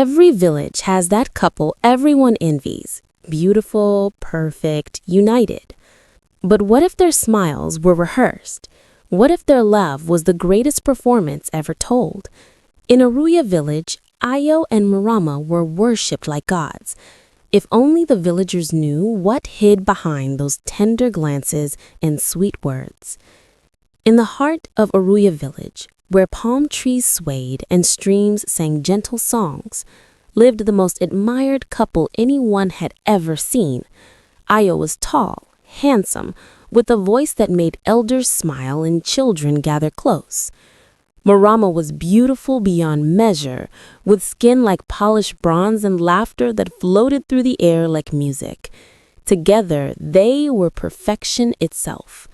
Every village has that couple everyone envies. Beautiful, perfect, united. But what if their smiles were rehearsed? What if their love was the greatest performance ever told? In Eruya village, Ayo and Maramma were worshipped like gods. If only the villagers knew what hid behind those tender glances and sweet words. In the heart of Eruya village, where palm trees swayed and streams sang gentle songs, lived the most admired couple anyone had ever seen. Ayo was tall, handsome, with a voice that made elders smile and children gather close. Maramma was beautiful beyond measure, with skin like polished bronze and laughter that floated through the air like music. Together, they were perfection itself.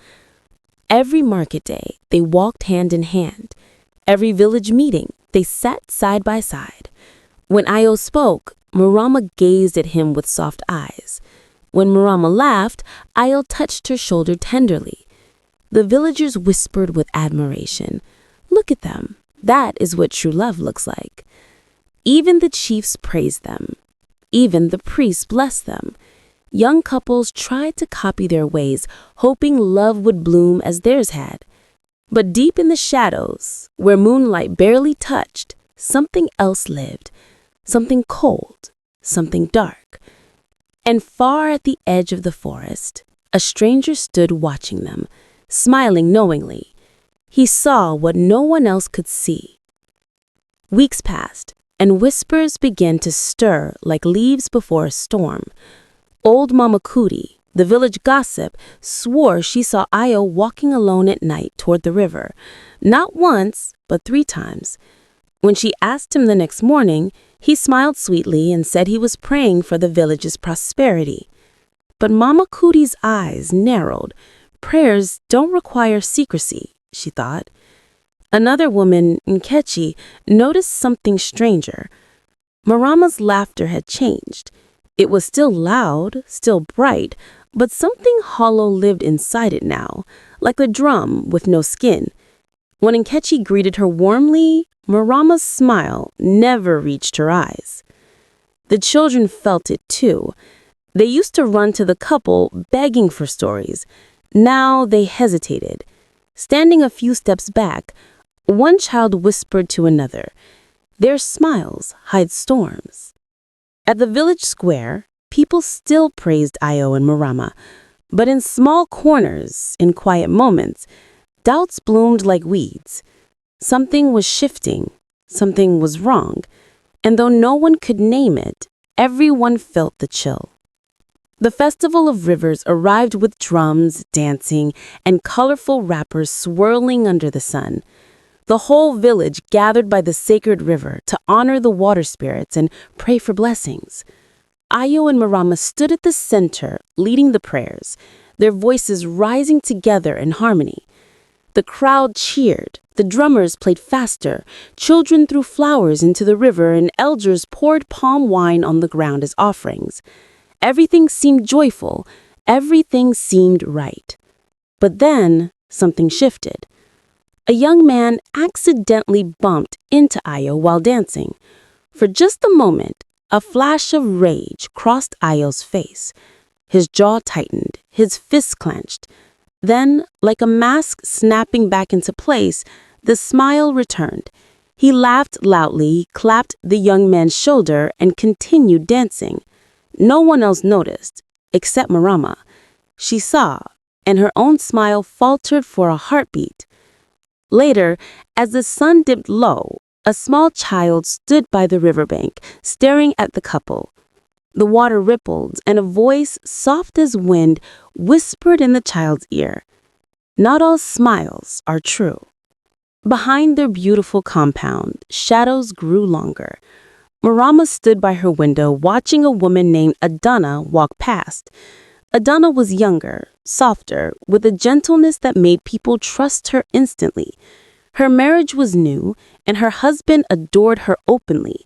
Every market day, they walked hand in hand. Every village meeting, they sat side by side. When Ayo spoke, Maramma gazed at him with soft eyes. When Maramma laughed, Ayo touched her shoulder tenderly. The villagers whispered with admiration, "Look at them. That is what true love looks like." Even the chiefs praised them. Even the priests blessed them. Young couples tried to copy their ways, hoping love would bloom as theirs had. But deep in the shadows, where moonlight barely touched, something else lived. Something cold, something dark. And far at the edge of the forest, a stranger stood watching them, smiling knowingly. He saw what no one else could see. Weeks passed, and whispers began to stir like leaves before a storm. Old Mama Kuti, the village gossip, swore she saw Ayo walking alone at night toward the river, not once, but 3 times. When she asked him the next morning, he smiled sweetly and said he was praying for the village's prosperity. But Mama Kuti's eyes narrowed. Prayers don't require secrecy, she thought. Another woman, Nkechi, noticed something stranger. Maramma's laughter had changed. It was still loud, still bright, but something hollow lived inside it now, like a drum with no skin. When Nkechi greeted her warmly, Maramma's smile never reached her eyes. The children felt it too. They used to run to the couple begging for stories. Now they hesitated. Standing a few steps back, one child whispered to another, "Their smiles hide storms." At the village square, people still praised Ayo and Maramma, but in small corners, in quiet moments, doubts bloomed like weeds. Something was shifting, something was wrong, and though no one could name it, everyone felt the chill. The Festival of Rivers arrived with drums, dancing, and colorful wrappers swirling under the sun. The whole village gathered by the sacred river to honor the water spirits and pray for blessings. Ayo and Maramma stood at the center, leading the prayers, their voices rising together in harmony. The crowd cheered, the drummers played faster, children threw flowers into the river, and elders poured palm wine on the ground as offerings. Everything seemed joyful, everything seemed right. But then something shifted. A young man accidentally bumped into Ayo while dancing. For just a moment, a flash of rage crossed Ayo's face. His jaw tightened, his fists clenched. Then, like a mask snapping back into place, the smile returned. He laughed loudly, clapped the young man's shoulder, and continued dancing. No one else noticed, except Maramma. She saw, and her own smile faltered for a heartbeat. Later, as the sun dipped low, a small child stood by the riverbank, staring at the couple. The water rippled, and a voice, soft as wind, whispered in the child's ear, "Not all smiles are true." Behind their beautiful compound, shadows grew longer. Maramma stood by her window, watching a woman named Adana walk past. Adana was younger, softer, with a gentleness that made people trust her instantly. Her marriage was new, and her husband adored her openly.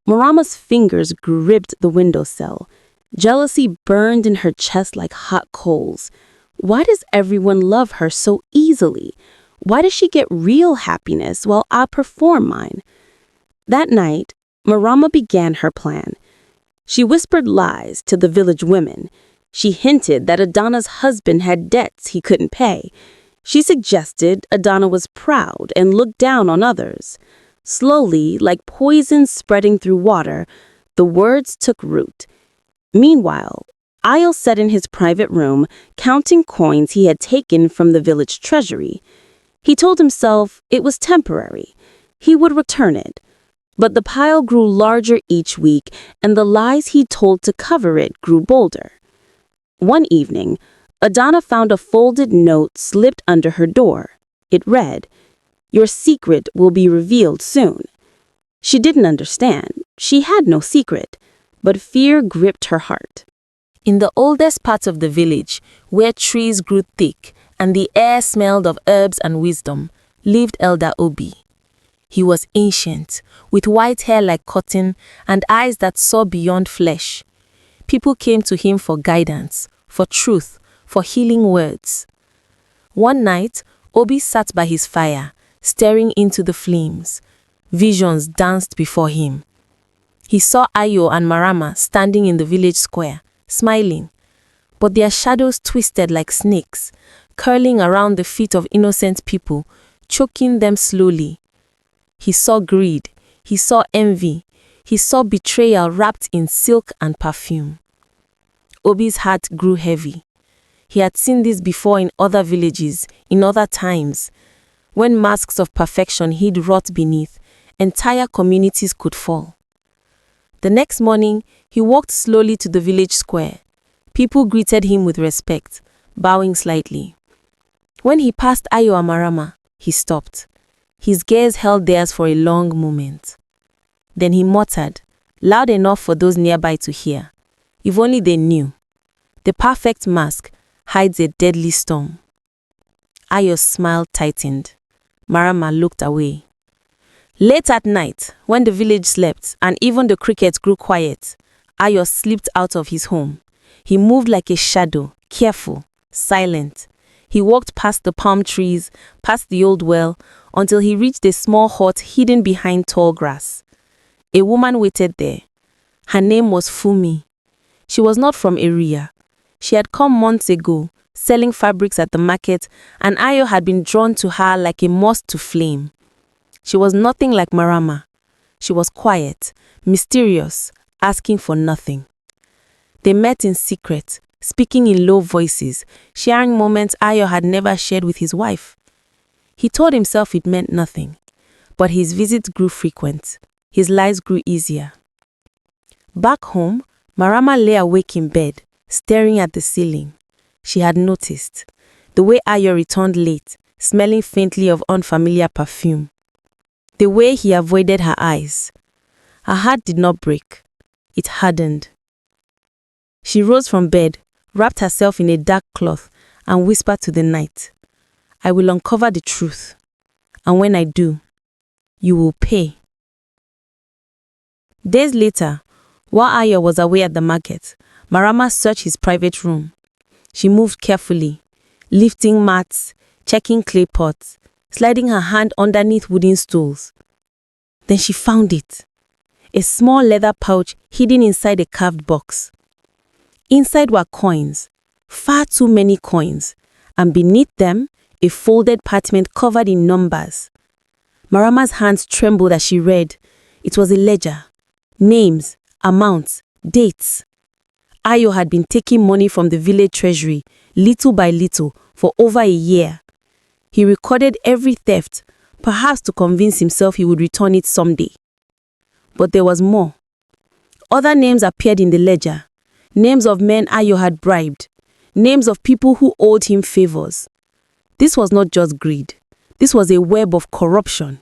Maramma's fingers gripped the windowsill. Jealousy burned in her chest like hot coals. Why does everyone love her so easily? Why does she get real happiness while I perform mine? That night, Maramma began her plan. She whispered lies to the village women. She hinted that Adana's husband had debts he couldn't pay. She suggested Adana was proud and looked down on others. Slowly, like poison spreading through water, the words took root. Meanwhile, Ayo sat in his private room, counting coins he had taken from the village treasury. He told himself it was temporary. He would return it. But the pile grew larger each week, and the lies he told to cover it grew bolder. One evening, Adana found a folded note slipped under her door. It read, "Your secret will be revealed soon." She didn't understand. She had no secret, but fear gripped her heart. In the oldest part of the village, where trees grew thick and the air smelled of herbs and wisdom, lived Elder Obi. He was ancient, with white hair like cotton and eyes that saw beyond flesh. People came to him for guidance, for truth, for healing words. One night, Obi sat by his fire, staring into the flames. Visions danced before him. He saw Ayo and Maramma standing in the village square, smiling, but their shadows twisted like snakes, curling around the feet of innocent people, choking them slowly. He saw greed, he saw envy, he saw betrayal wrapped in silk and perfume. Obi's heart grew heavy. He had seen this before in other villages, in other times. When masks of perfection hid rot beneath, entire communities could fall. The next morning, he walked slowly to the village square. People greeted him with respect, bowing slightly. When he passed Ayo and Maramma, he stopped. His gaze held theirs for a long moment. Then he muttered, loud enough for those nearby to hear. If only they knew. The perfect mask hides a deadly storm. Ayo's smile tightened. Maramma looked away. Late at night, when the village slept and even the crickets grew quiet, Ayo slipped out of his home. He moved like a shadow, careful, silent. He walked past the palm trees, past the old well, until he reached a small hut hidden behind tall grass. A woman waited there. Her name was Fumi. She was not from Eruya. She had come months ago, selling fabrics at the market, and Ayo had been drawn to her like a moth to flame. She was nothing like Maramma. She was quiet, mysterious, asking for nothing. They met in secret, speaking in low voices, sharing moments Ayo had never shared with his wife. He told himself it meant nothing, but his visits grew frequent. His lies grew easier. Back home, Maramma lay awake in bed, staring at the ceiling. She had noticed the way Ayo returned late, smelling faintly of unfamiliar perfume. The way he avoided her eyes. Her heart did not break. It hardened. She rose from bed, wrapped herself in a dark cloth, and whispered to the night, I will uncover the truth. And when I do, you will pay. Days later, while Ayo was away at the market, Maramma searched his private room. She moved carefully, lifting mats, checking clay pots, sliding her hand underneath wooden stools. Then she found it. A small leather pouch hidden inside a carved box. Inside were coins, far too many coins, and beneath them, a folded parchment covered in numbers. Maramma's hands trembled as she read. It was a ledger. Names, amounts, dates. Ayo had been taking money from the village treasury, little by little, for over a year. He recorded every theft, perhaps to convince himself he would return it someday. But there was more. Other names appeared in the ledger. Names of men Ayo had bribed. Names of people who owed him favors. This was not just greed. This was a web of corruption.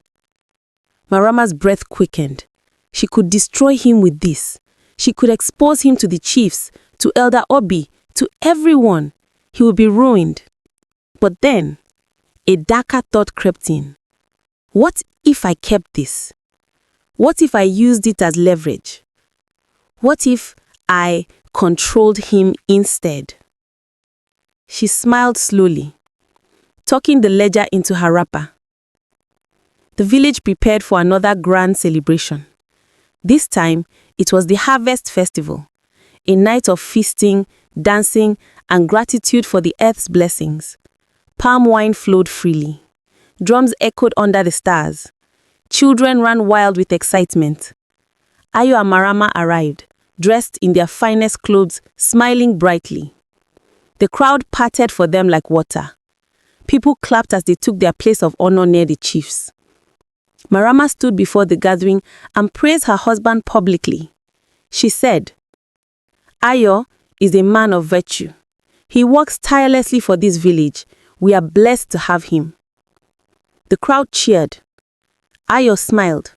Maramma's breath quickened. She could destroy him with this. She could expose him to the chiefs, to Elder Obi, to everyone. He would be ruined. But then, a darker thought crept in. What if I kept this? What if I used it as leverage? What if I controlled him instead? She smiled slowly, tucking the ledger into her wrapper. The village prepared for another grand celebration. This time, it was the harvest festival, a night of feasting, dancing, and gratitude for the earth's blessings. Palm wine flowed freely. Drums echoed under the stars. Children ran wild with excitement. Ayo and Maramma arrived, dressed in their finest clothes, smiling brightly. The crowd parted for them like water. People clapped as they took their place of honor near the chiefs. Maramma stood before the gathering and praised her husband publicly. She said, "Ayo is a man of virtue. He works tirelessly for this village. We are blessed to have him." The crowd cheered. Ayo smiled,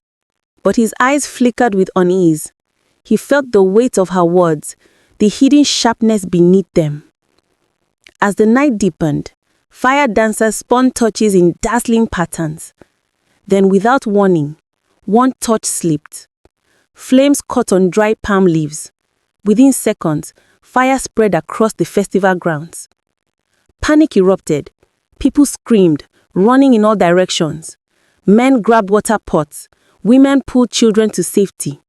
but his eyes flickered with unease. He felt the weight of her words, the hidden sharpness beneath them. As the night deepened, fire dancers spun torches in dazzling patterns. Then, without warning, one torch slipped. Flames caught on dry palm leaves. Within seconds, fire spread across the festival grounds. Panic erupted. People screamed, running in all directions. Men grabbed water pots. Women pulled children to safety.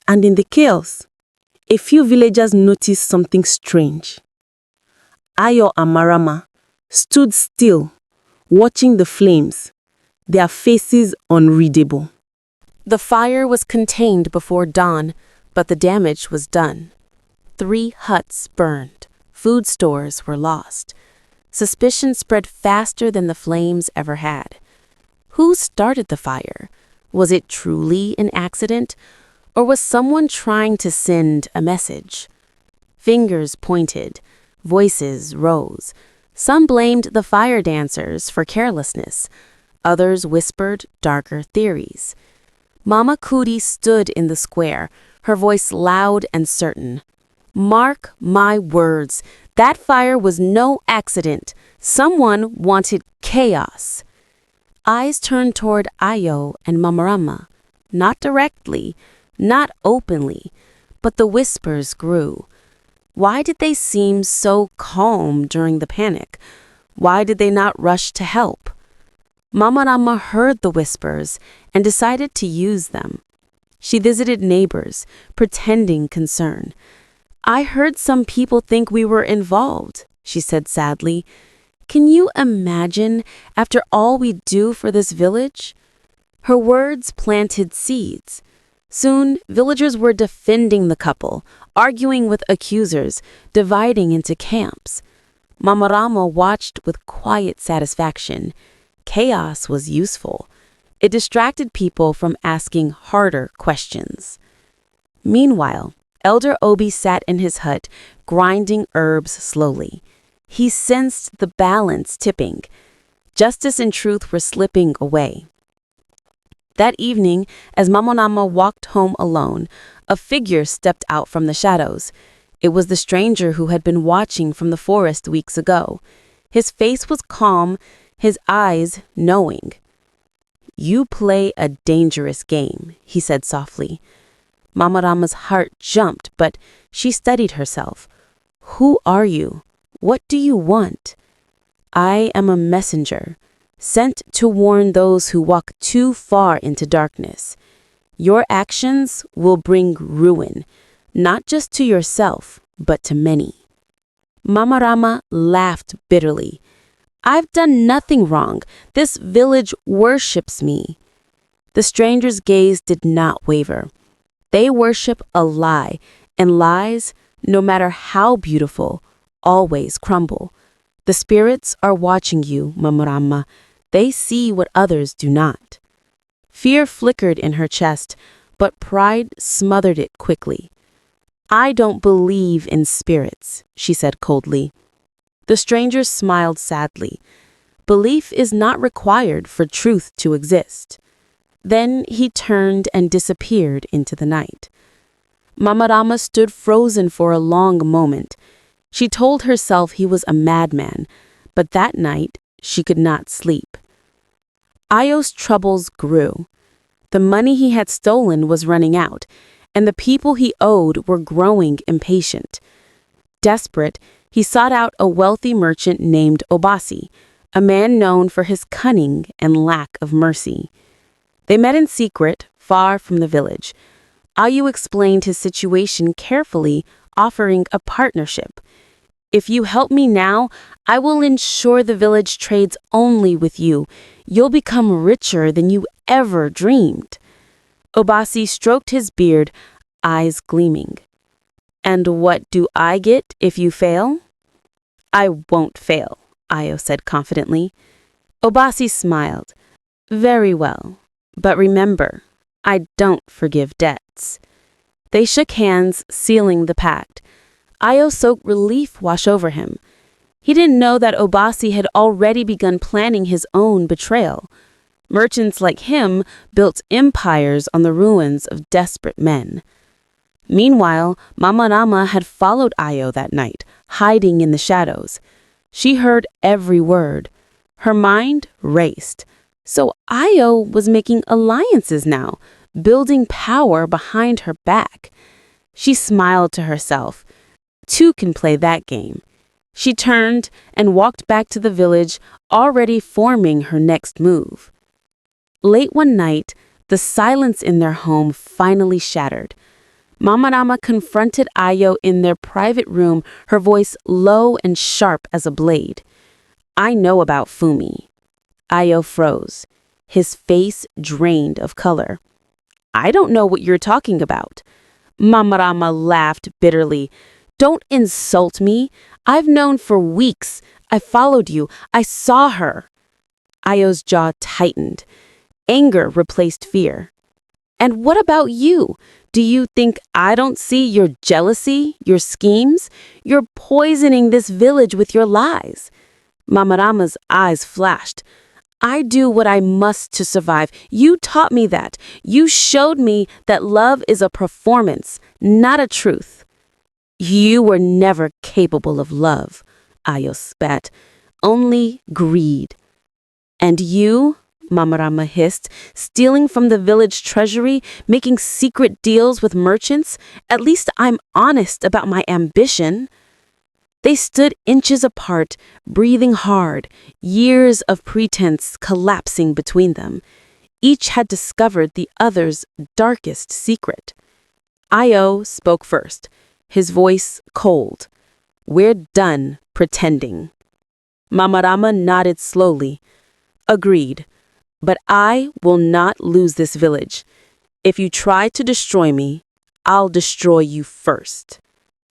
And in the chaos, a few villagers noticed something strange. Ayo and Maramma stood still, watching the flames, their faces unreadable. The fire was contained before dawn, but the damage was done. 3 huts burned. Food stores were lost. Suspicion spread faster than the flames ever had. Who started the fire? Was it truly an accident? Or was someone trying to send a message? Fingers pointed. Voices rose. Some blamed the fire dancers for carelessness. Others whispered darker theories. Mama Kuti stood in the square, her voice loud and certain. "Mark my words, that fire was no accident. Someone wanted chaos." Eyes turned toward Ayo and Maramma, not directly, not openly, but the whispers grew. Why did they seem so calm during the panic? Why did they not rush to help? Maramma heard the whispers and decided to use them. She visited neighbors, pretending concern. "I heard some people think we were involved," she said sadly. "Can you imagine, after all we do for this village?" Her words planted seeds. Soon, villagers were defending the couple, arguing with accusers, dividing into camps. Maramma watched with quiet satisfaction. Chaos was useful. It distracted people from asking harder questions. Meanwhile, Elder Obi sat in his hut, grinding herbs slowly. He sensed the balance tipping. Justice and truth were slipping away. That evening, as Maramma walked home alone, a figure stepped out from the shadows. It was the stranger who had been watching from the forest weeks ago. His face was calm, his eyes knowing. "You play a dangerous game," he said softly. Maramma's heart jumped, but she steadied herself. "Who are you? What do you want?" "I am a messenger, sent to warn those who walk too far into darkness. Your actions will bring ruin, not just to yourself, but to many." Maramma laughed bitterly. "I've done nothing wrong. This village worships me." The stranger's gaze did not waver. They worship a lie, and lies, no matter how beautiful, always crumble. The spirits are watching you, Maramma. They see what others do not. Fear flickered in her chest, but pride smothered it quickly. "I don't believe in spirits," she said coldly. The stranger smiled sadly. Belief is not required for truth to exist. Then he turned and disappeared into the night. Maramma stood frozen for a long moment. She told herself he was a madman, but that night she could not sleep. Ayo's troubles grew. The money he had stolen was running out, and the people he owed were growing impatient. Desperate, he sought out a wealthy merchant named Obasi, a man known for his cunning and lack of mercy. They met in secret, far from the village. Ayo explained his situation carefully, offering a partnership. If you help me now, I will ensure the village trades only with you. You'll become richer than you ever dreamed. Obasi stroked his beard, eyes gleaming. And what do I get if you fail? I won't fail, Ayo said confidently. Obasi smiled. Very well. But remember, I don't forgive debts. They shook hands, sealing the pact. Ayo soaked relief wash over him. He didn't know that Obasi had already begun planning his own betrayal. Merchants like him built empires on the ruins of desperate men. Meanwhile, Mamarama had followed Ayo that night, hiding in the shadows. She heard every word. Her mind raced. So Ayo was making alliances now, building power behind her back. She smiled to herself. Two can play that game. She turned and walked back to the village, already forming her next move. Late one night, the silence in their home finally shattered. Mamarama confronted Ayo in their private room, her voice low and sharp as a blade. I know about Fumi. Ayo froze, his face drained of color. I don't know what you're talking about. Mamarama laughed bitterly. Don't insult me. I've known for weeks. I followed you. I saw her. Ayo's jaw tightened. Anger replaced fear. And what about you? Do you think I don't see your jealousy, your schemes? You're poisoning this village with your lies. Mamarama's eyes flashed. I do what I must to survive. You taught me that. You showed me that love is a performance, not a truth. You were never capable of love, Ayo spat. Only greed. And you, Mamarama hissed, stealing from the village treasury, making secret deals with merchants? At least I'm honest about my ambition. They stood inches apart, breathing hard, years of pretense collapsing between them. Each had discovered the other's darkest secret. Ayo spoke first, his voice cold. We're done pretending. Mamarama nodded slowly. Agreed. But I will not lose this village. If you try to destroy me, I'll destroy you first.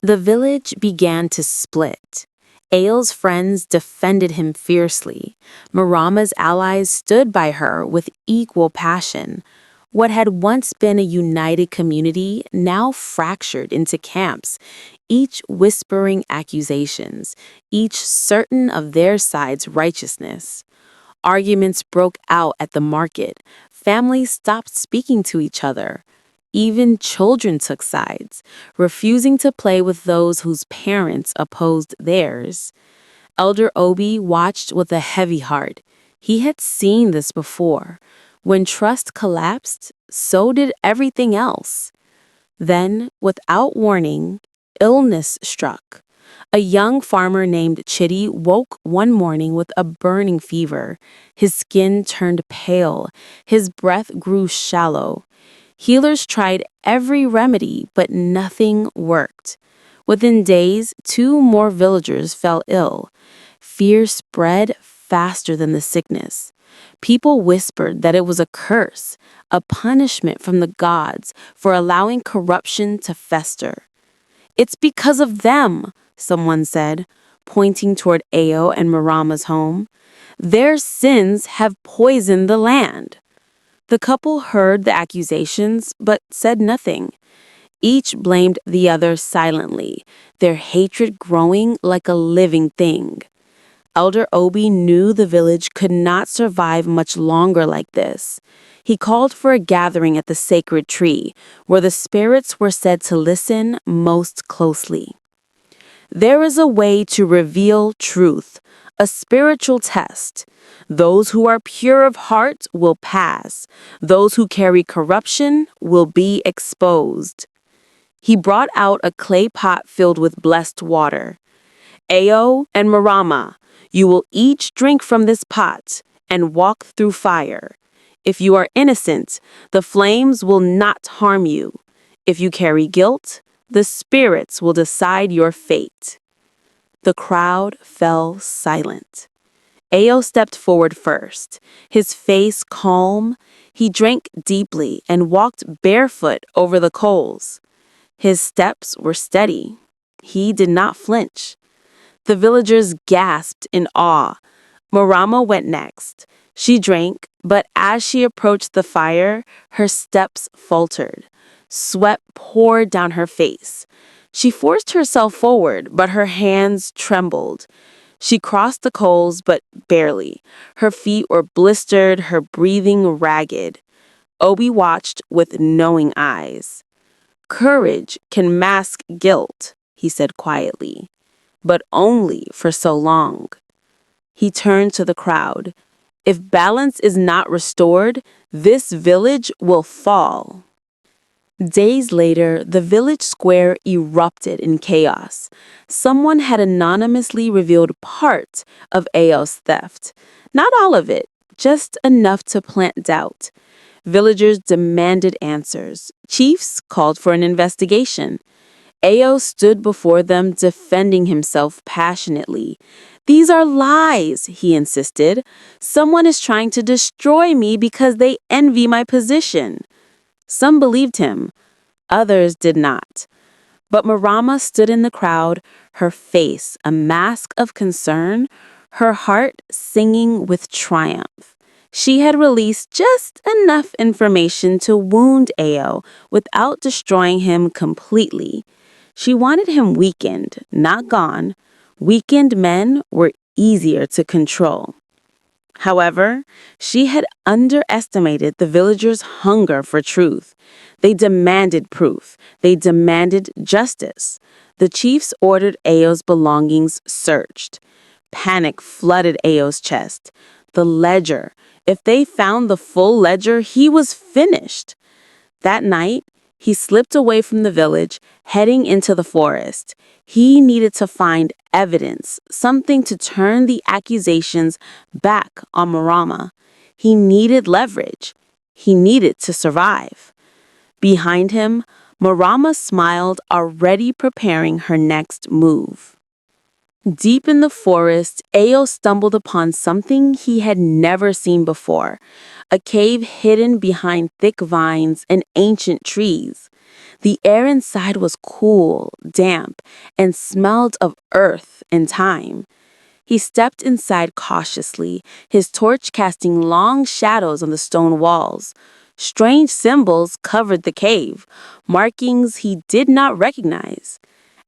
The village began to split. Ayo's friends defended him fiercely. Marama's allies stood by her with equal passion. What had once been a united community now fractured into camps, each whispering accusations, each certain of their side's righteousness. Arguments broke out at the market. Families stopped speaking to each other. Even children took sides, refusing to play with those whose parents opposed theirs. Elder Obi watched with a heavy heart. He had seen this before. When trust collapsed, so did everything else. Then, without warning, illness struck. A young farmer named Chitty woke one morning with a burning fever. His skin turned pale. His breath grew shallow. Healers tried every remedy, but nothing worked. Within days, 2 more villagers fell ill. Fear spread faster than the sickness. People whispered that it was a curse, a punishment from the gods for allowing corruption to fester. It's because of them, someone said, pointing toward Ayo and Marama's home. Their sins have poisoned the land. The couple heard the accusations, but said nothing. Each blamed the other silently, their hatred growing like a living thing. Elder Obi knew the village could not survive much longer like this. He called for a gathering at the sacred tree, where the spirits were said to listen most closely. There is a way to reveal truth, a spiritual test. Those who are pure of heart will pass. Those who carry corruption will be exposed. He brought out a clay pot filled with blessed water. Ayo and Maramma, you will each drink from this pot and walk through fire. If you are innocent, the flames will not harm you. If you carry guilt, the spirits will decide your fate." The crowd fell silent. Ayo stepped forward first, his face calm. He drank deeply and walked barefoot over the coals. His steps were steady. He did not flinch. The villagers gasped in awe. Maramma went next. She drank, but as she approached the fire, her steps faltered. Sweat poured down her face. She forced herself forward, but her hands trembled. She crossed the coals, but barely. Her feet were blistered, her breathing ragged. Obi watched with knowing eyes. "Courage can mask guilt," he said quietly, "but only for so long." He turned to the crowd. "If balance is not restored, this village will fall." Days later, the village square erupted in chaos. Someone had anonymously revealed part of Ayo's theft. Not all of it, just enough to plant doubt. Villagers demanded answers. Chiefs called for an investigation. Ayo stood before them, defending himself passionately. "These are lies," he insisted. "Someone is trying to destroy me because they envy my position." Some believed him, others did not. But Maramma stood in the crowd, her face a mask of concern, her heart singing with triumph. She had released just enough information to wound Ayo without destroying him completely. She wanted him weakened, not gone. Weakened men were easier to control. However, she had underestimated the villagers' hunger for truth. They demanded proof. They demanded justice. The chiefs ordered Ayo's belongings searched. Panic flooded Ayo's chest. The ledger. If they found the full ledger, he was finished. That night, he slipped away from the village, heading into the forest. He needed to find evidence, something to turn the accusations back on Maramma. He needed leverage. He needed to survive. Behind him, Maramma smiled, already preparing her next move. Deep in the forest, Ayo stumbled upon something he had never seen before, a cave hidden behind thick vines and ancient trees. The air inside was cool, damp, and smelled of earth and time. He stepped inside cautiously, his torch casting long shadows on the stone walls. Strange symbols covered the cave, markings he did not recognize.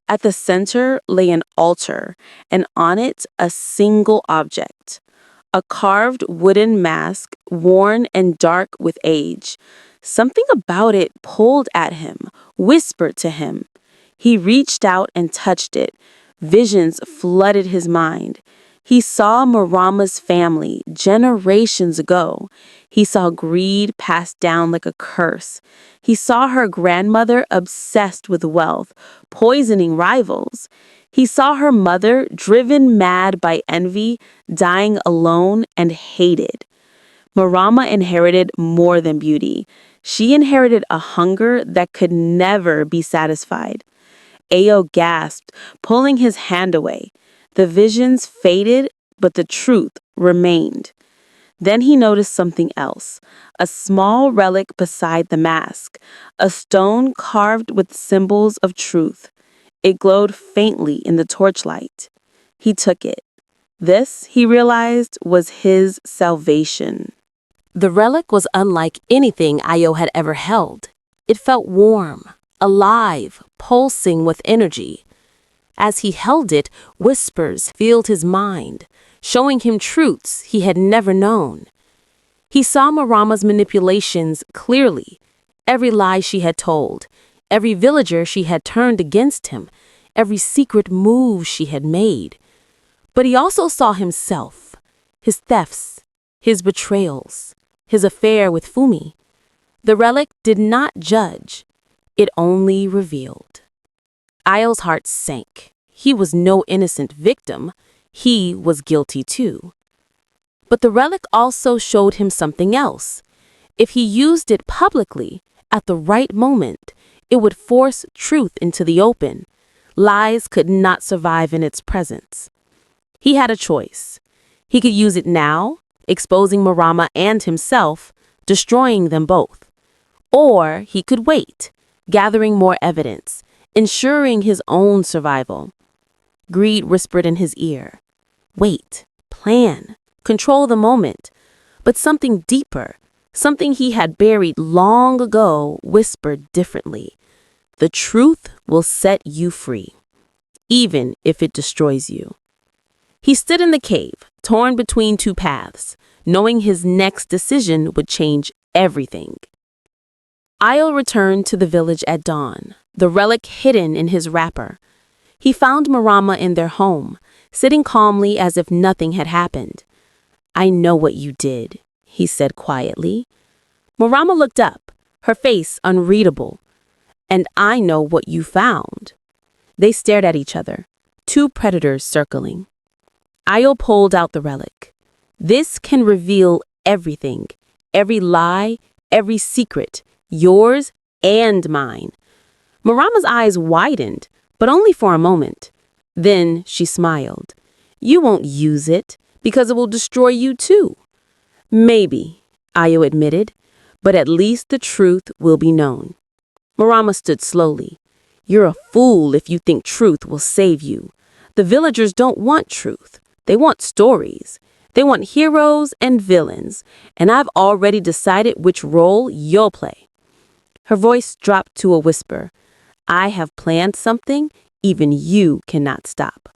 At the center lay an altar, and on it a single object. A carved wooden mask, worn and dark with age. Something about it pulled at him, whispered to him. He reached out and touched it. Visions flooded his mind. He saw Maramma's family generations ago. He saw greed passed down like a curse. He saw her grandmother obsessed with wealth, poisoning rivals. He saw her mother driven mad by envy, dying alone and hated. Maramma inherited more than beauty. She inherited a hunger that could never be satisfied. Ayo gasped, pulling his hand away. The visions faded, but the truth remained. Then he noticed something else, a small relic beside the mask, a stone carved with symbols of truth. It glowed faintly in the torchlight. He took it. This, he realized, was his salvation. The relic was unlike anything Ayo had ever held. It felt warm, alive, pulsing with energy. As he held it, whispers filled his mind, showing him truths he had never known. He saw Maramma's manipulations clearly, every lie she had told, every villager she had turned against him, every secret move she had made. But he also saw himself, his thefts, his betrayals, his affair with Fumi. The relic did not judge, it only revealed. Ayo's heart sank. He was no innocent victim. He was guilty too. But the relic also showed him something else. If he used it publicly, at the right moment, It would force truth into the open. Lies could not survive in its presence. He had a choice. He could use it now, exposing Maramma and himself, destroying them both. Or he could wait, gathering more evidence, ensuring his own survival. Greed whispered in his ear, "Wait, plan, control the moment." But something deeper, something he had buried long ago, whispered differently. The truth will set you free, even if it destroys you. He stood in the cave, torn between two paths, knowing his next decision would change everything. Ayo returned to the village at dawn, the relic hidden in his wrapper. He found Maramma in their home, sitting calmly as if nothing had happened. "I know what you did," he said quietly. Maramma looked up, her face unreadable. "And I know what you found." They stared at each other, two predators circling. Ayo pulled out the relic. "This can reveal everything, every lie, every secret, yours and mine." Maramma's eyes widened, but only for a moment. Then she smiled. "You won't use it, because it will destroy you too." "Maybe," Ayo admitted, "but at least the truth will be known." Maramma stood slowly. "You're a fool if you think truth will save you. The villagers don't want truth. They want stories. They want heroes and villains, and I've already decided which role you'll play." Her voice dropped to a whisper. "I have planned something even you cannot stop.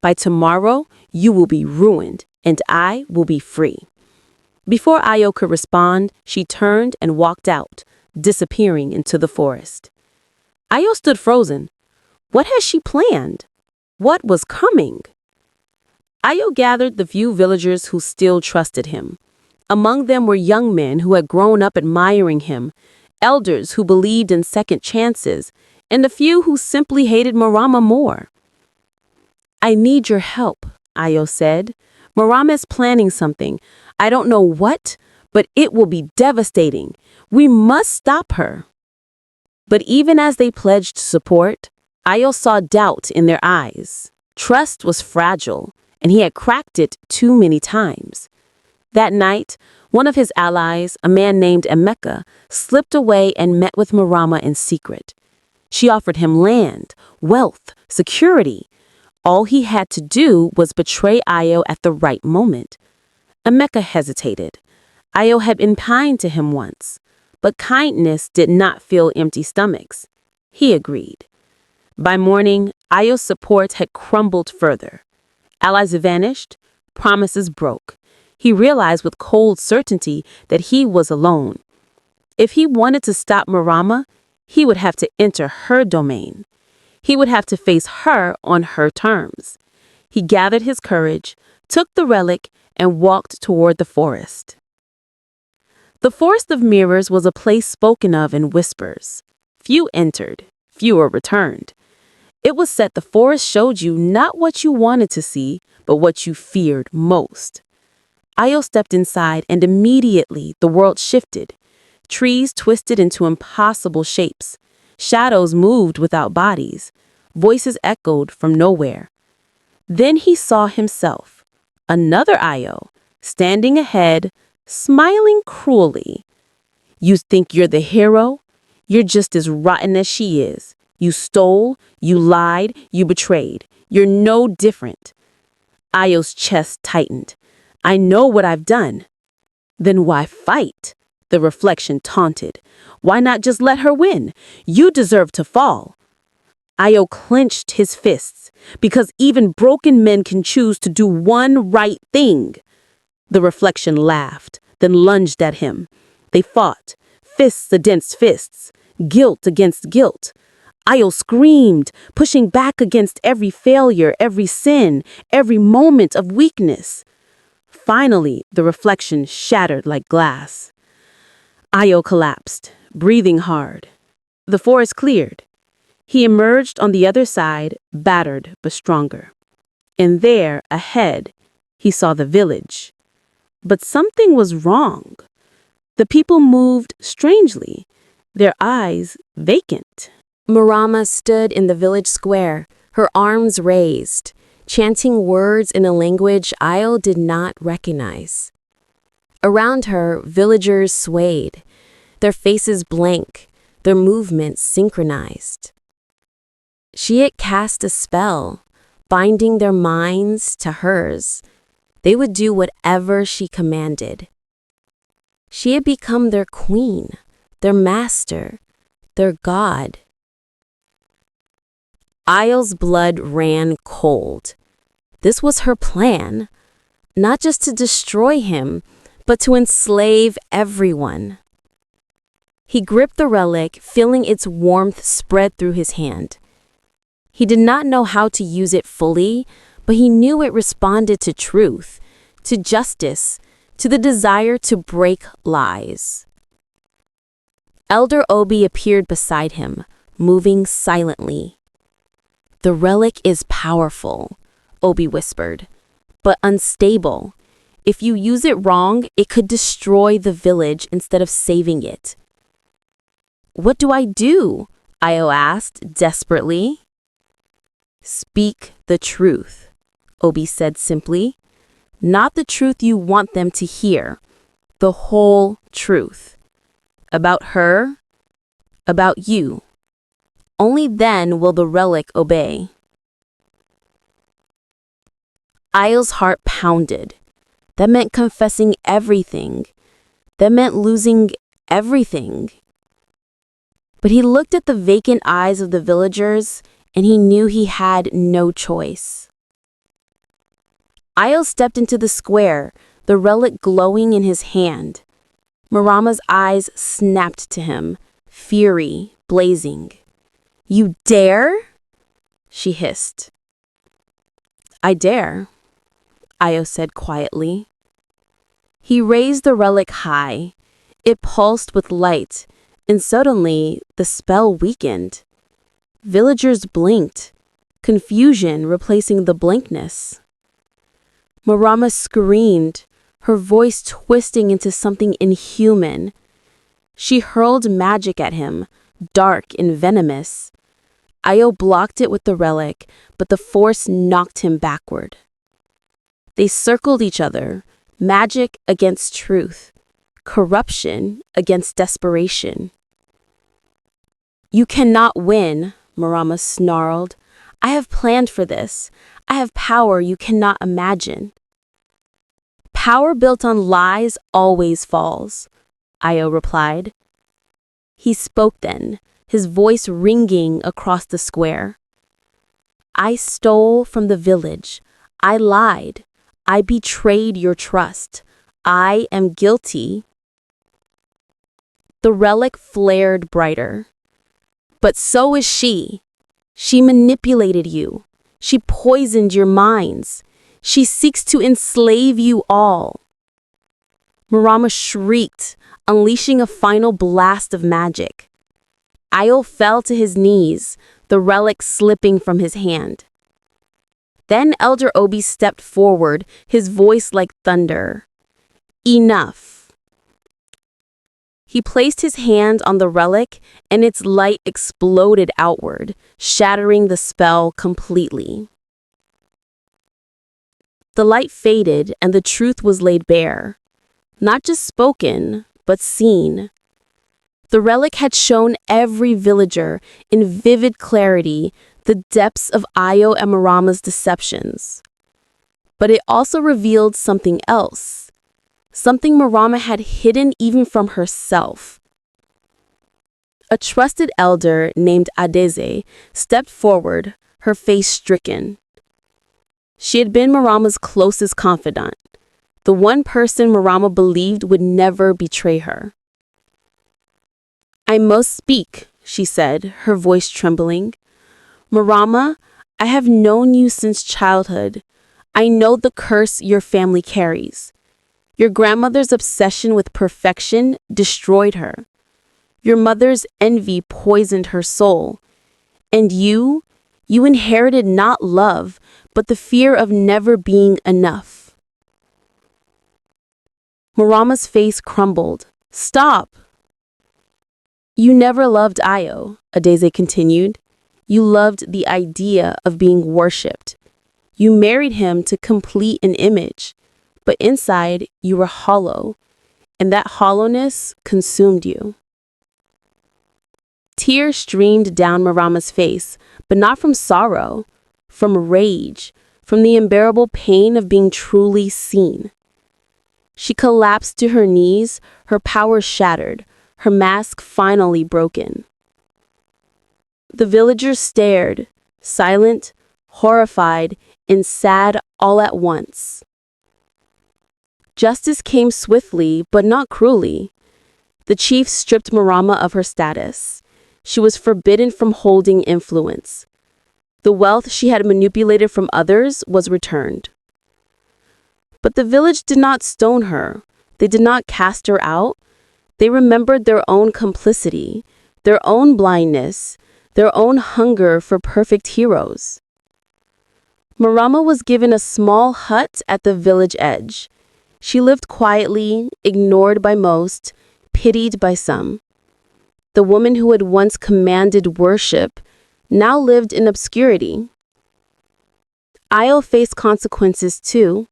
By tomorrow, you will be ruined, and I will be free." Before Ayo could respond, she turned and walked out, disappearing into the forest. Ayo stood frozen. What had she planned? What was coming? Ayo gathered the few villagers who still trusted him. Among them were young men who had grown up admiring him, elders who believed in second chances, and a few who simply hated Maramma more. "I need your help," Ayo said. "Maramma is planning something. I don't know what, but it will be devastating. We must stop her." But even as they pledged support, Ayo saw doubt in their eyes. Trust was fragile, and he had cracked it too many times. That night, one of his allies, a man named Emeka, slipped away and met with Maramma in secret. She offered him land, wealth, security. All he had to do was betray Ayo at the right moment. Emeka hesitated. Ayo had been kind to him once, but kindness did not fill empty stomachs. He agreed. By morning, Ayo's support had crumbled further. Allies vanished, promises broke. He realized with cold certainty that he was alone. If he wanted to stop Maramma, he would have to enter her domain. He would have to face her on her terms. He gathered his courage, took the relic, and walked toward the forest. The Forest of Mirrors was a place spoken of in whispers. Few entered, fewer returned. It was said the forest showed you not what you wanted to see, but what you feared most. Ayo stepped inside, and immediately the world shifted. Trees twisted into impossible shapes. Shadows moved without bodies. Voices echoed from nowhere. Then he saw himself, another Ayo, standing ahead, smiling cruelly. "You think you're the hero? You're just as rotten as she is. You stole, you lied, you betrayed. You're no different." Ayo's chest tightened. "I know what I've done." "Then why fight?" The reflection taunted. "Why not just let her win? You deserve to fall." Ayo clenched his fists, because even broken men can choose to do one right thing. The reflection laughed, then lunged at him. They fought, fists against fists, guilt against guilt. Ayo screamed, pushing back against every failure, every sin, every moment of weakness. Finally, the reflection shattered like glass. Ayo collapsed, breathing hard. The forest cleared. He emerged on the other side, battered but stronger. And there, ahead, he saw the village. But something was wrong. The people moved strangely, their eyes vacant. Maramma stood in the village square, her arms raised, chanting words in a language Ayo did not recognize. Around her, villagers swayed, their faces blank, their movements synchronized. She had cast a spell, binding their minds to hers. They would do whatever she commanded. She had become their queen, their master, their god. Ayo's blood ran cold. This was her plan, not just to destroy him, but to enslave everyone. He gripped the relic, feeling its warmth spread through his hand. He did not know how to use it fully, but he knew it responded to truth, to justice, to the desire to break lies. Elder Obi appeared beside him, moving silently. "The relic is powerful," Obi whispered, "but unstable. If you use it wrong, it could destroy the village instead of saving it." "What do I do?" Ayo asked, desperately. "Speak the truth," Obi said simply. "Not the truth you want them to hear. The whole truth. About her, about you. Only then will the relic obey." Ayo's heart pounded. That meant confessing everything. That meant losing everything. But he looked at the vacant eyes of the villagers, and he knew he had no choice. Ayo stepped into the square, the relic glowing in his hand. Maramma's eyes snapped to him, fury blazing. "You dare?" she hissed. "I dare," Ayo said quietly. He raised the relic high. It pulsed with light, and suddenly the spell weakened. Villagers blinked, confusion replacing the blankness. Maramma screamed, her voice twisting into something inhuman. She hurled magic at him, dark and venomous. Ayo blocked it with the relic, but the force knocked him backward. They circled each other, magic against truth, corruption against desperation. "You cannot win," Maramma snarled. "I have planned for this. I have power you cannot imagine." "Power built on lies always falls," Ayo replied. He spoke then, his voice ringing across the square. "I stole from the village. I lied. I betrayed your trust. I am guilty." The relic flared brighter. "But so is she. She manipulated you. She poisoned your minds. She seeks to enslave you all." Maramma shrieked, unleashing a final blast of magic. Ayo fell to his knees, the relic slipping from his hand. Then Elder Obi stepped forward, his voice like thunder. "Enough." He placed his hand on the relic, and its light exploded outward, shattering the spell completely. The light faded, and the truth was laid bare. Not just spoken, but seen. The relic had shown every villager, in vivid clarity, the depths of Ayo and Maramma's deceptions. But it also revealed something else, something Maramma had hidden even from herself. A trusted elder named Adeze stepped forward, her face stricken. She had been Maramma's closest confidant, the one person Maramma believed would never betray her. "I must speak," she said, her voice trembling. "Maramma, I have known you since childhood. I know the curse your family carries. Your grandmother's obsession with perfection destroyed her. Your mother's envy poisoned her soul. And you inherited not love, but the fear of never being enough." Maramma's face crumbled. "Stop!" You never loved Ayo, Adeze continued. You loved the idea of being worshipped. You married him to complete an image, but inside you were hollow, and that hollowness consumed you. Tears streamed down Maramma's face, but not from sorrow, from rage, from the unbearable pain of being truly seen. She collapsed to her knees, her power shattered, her mask finally broken. The villagers stared, silent, horrified, and sad all at once. Justice came swiftly, but not cruelly. The chief stripped Maramma of her status. She was forbidden from holding influence. The wealth she had manipulated from others was returned. But the village did not stone her. They did not cast her out. They remembered their own complicity, their own blindness, their own hunger for perfect heroes. Maramma was given a small hut at the village edge. She lived quietly, ignored by most, pitied by some. The woman who had once commanded worship now lived in obscurity. Ayo faced consequences too.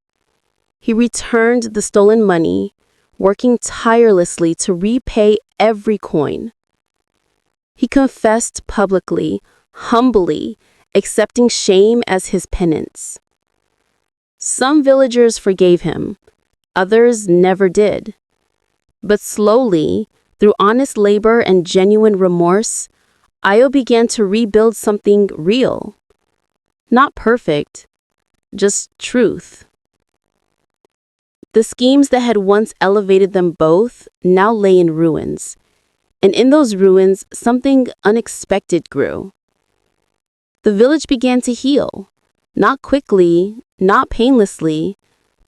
He returned the stolen money, working tirelessly to repay every coin. He confessed publicly, humbly, accepting shame as his penance. Some villagers forgave him, others never did. But slowly, through honest labor and genuine remorse, Ayo began to rebuild something real. Not perfect, just truth. The schemes that had once elevated them both now lay in ruins, and in those ruins something unexpected grew. The village began to heal, not quickly, not painlessly,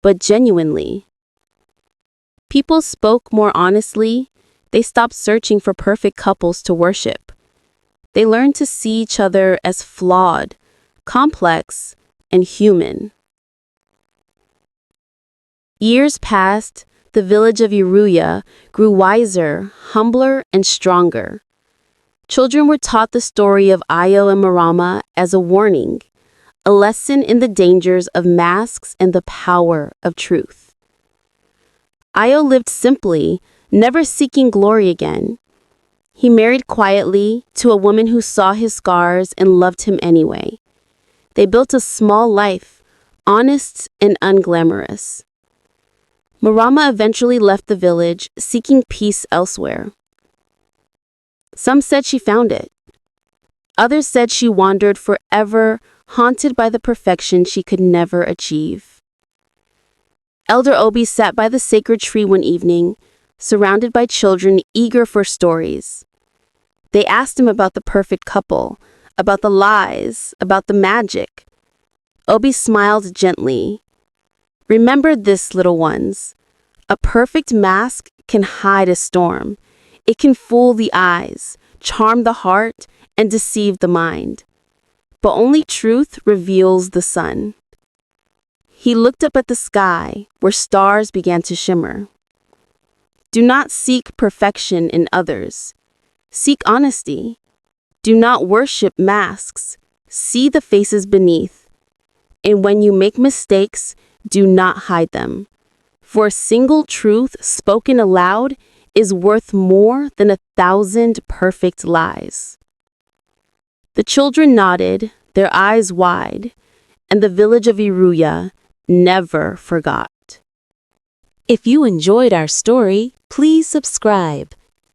but genuinely. People spoke more honestly. They stopped searching for perfect couples to worship. They learned to see each other as flawed, complex, and human. Years passed. The village of Eruya grew wiser, humbler, and stronger. Children were taught the story of Ayo and Maramma as a warning, a lesson in the dangers of masks and the power of truth. Ayo lived simply, never seeking glory again. He married quietly to a woman who saw his scars and loved him anyway. They built a small life, honest and unglamorous. Maramma eventually left the village, seeking peace elsewhere. Some said she found it. Others said she wandered forever, haunted by the perfection she could never achieve. Elder Obi sat by the sacred tree one evening, surrounded by children eager for stories. They asked him about the perfect couple, about the lies, about the magic. Obi smiled gently. Remember this, little ones. A perfect mask can hide a storm. It can fool the eyes, charm the heart, and deceive the mind. But only truth reveals the sun. He looked up at the sky, where stars began to shimmer. Do not seek perfection in others. Seek honesty. Do not worship masks. See the faces beneath. And when you make mistakes, do not hide them. For a single truth spoken aloud is worth more than 1,000 perfect lies. The children nodded, their eyes wide, and the village of Eruya never forgot. If you enjoyed our story, please subscribe.